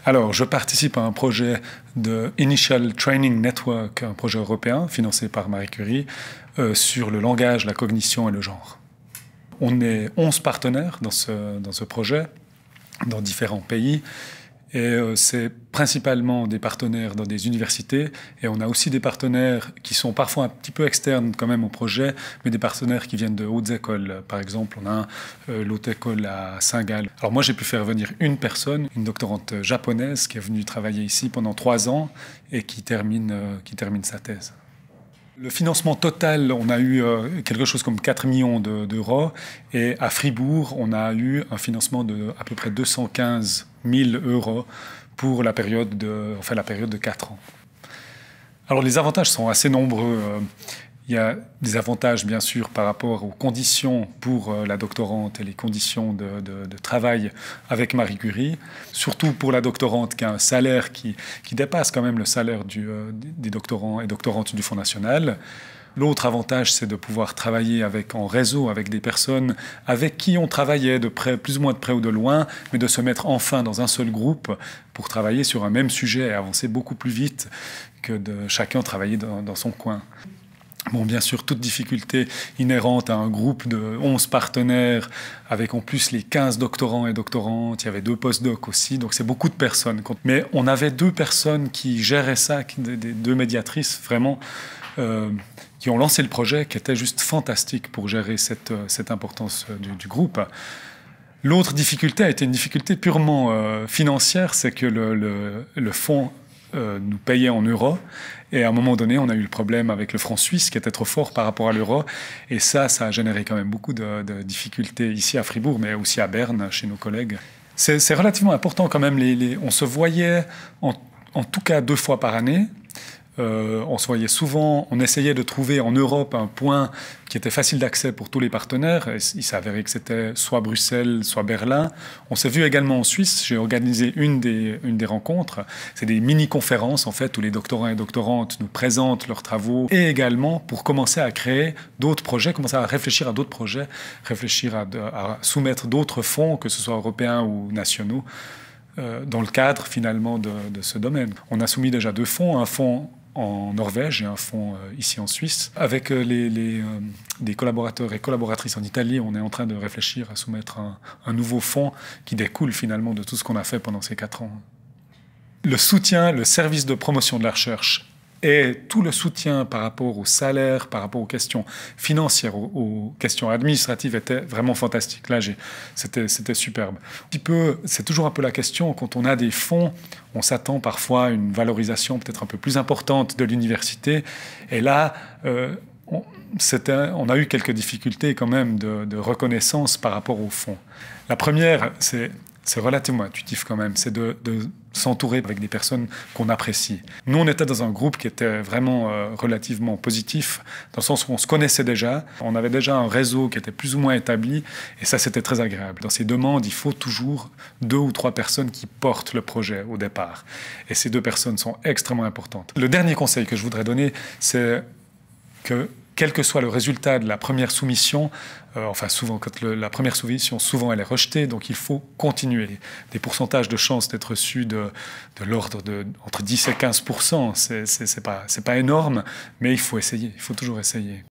Alors, je participe à un projet de Initial Training Network, un projet européen financé par Marie Curie, sur le langage, la cognition et le genre. On est 11 partenaires dans ce projet, dans différents pays. Et c'est principalement des partenaires dans des universités. Et on a aussi des partenaires qui sont parfois un petit peu externes quand même au projet, mais des partenaires qui viennent de hautes écoles. Par exemple, on a l'haute école à Saint-Gall. Alors moi, j'ai pu faire venir une personne, une doctorante japonaise qui est venue travailler ici pendant 3 ans et qui termine sa thèse. Le financement total, on a eu quelque chose comme 4 millions d'euros. Et à Fribourg, on a eu un financement de à peu près 215 000 euros pour la période de 4 ans. Alors les avantages sont assez nombreux. Il y a des avantages, bien sûr, par rapport aux conditions pour la doctorante et les conditions de travail avec Marie Curie. Surtout pour la doctorante qui a un salaire qui dépasse quand même le salaire des doctorants et doctorantes du Fonds national. L'autre avantage, c'est de pouvoir travailler en réseau avec des personnes avec qui on travaillait de près, plus ou moins de près ou de loin, mais de se mettre enfin dans un seul groupe pour travailler sur un même sujet et avancer beaucoup plus vite que de chacun travailler dans son coin. Bon, bien sûr, toute difficulté inhérente à un groupe de 11 partenaires, avec en plus les 15 doctorants et doctorantes, il y avait 2 postdocs aussi, donc c'est beaucoup de personnes. Mais on avait 2 personnes qui géraient ça, des 2 médiatrices vraiment, qui ont lancé le projet, qui étaient juste fantastiques pour gérer cette importance du groupe. L'autre difficulté a été une difficulté purement financière, c'est que le fonds nous payait en euros. Et à un moment donné, on a eu le problème avec le franc suisse qui était trop fort par rapport à l'euro. Et ça a généré quand même beaucoup de difficultés ici à Fribourg, mais aussi à Berne, chez nos collègues. C'est relativement important quand même. On se voyait en tout cas 2 fois par année. On se voyait souvent, on essayait de trouver en Europe un point qui était facile d'accès pour tous les partenaires. Et il s'avérait que c'était soit Bruxelles, soit Berlin. On s'est vu également en Suisse. J'ai organisé une des rencontres. C'est des mini-conférences, en fait, où les doctorants et doctorantes nous présentent leurs travaux. Et également pour commencer à créer d'autres projets, commencer à réfléchir à d'autres projets, réfléchir à soumettre d'autres fonds, que ce soit européens ou nationaux, dans le cadre, finalement, de ce domaine. On a soumis déjà 2 fonds, un fonds en Norvège et un fonds ici en Suisse. Avec des collaborateurs et collaboratrices en Italie, on est en train de réfléchir à soumettre un nouveau fonds qui découle finalement de tout ce qu'on a fait pendant ces 4 ans. Le soutien, le service de promotion de la recherche et tout le soutien par rapport au salaire, par rapport aux questions financières, aux questions administratives était vraiment fantastique. Là, c'était superbe. C'est toujours un peu la question, quand on a des fonds, on s'attend parfois à une valorisation peut-être un peu plus importante de l'université. Et là, on a eu quelques difficultés quand même de reconnaissance par rapport aux fonds. La première, c'est relativement intuitif quand même, c'est de s'entourer avec des personnes qu'on apprécie. Nous, on était dans un groupe qui était vraiment relativement positif, dans le sens où on se connaissait déjà, on avait déjà un réseau qui était plus ou moins établi, et ça, c'était très agréable. Dans ces demandes, il faut toujours 2 ou 3 personnes qui portent le projet au départ. Et ces 2 personnes sont extrêmement importantes. Le dernier conseil que je voudrais donner, c'est que quel que soit le résultat de la première soumission, souvent, quand la première soumission, souvent elle est rejetée, donc il faut continuer. Des pourcentages de chances d'être reçus de l'ordre entre 10 et 15%, c'est pas énorme, mais il faut essayer, il faut toujours essayer.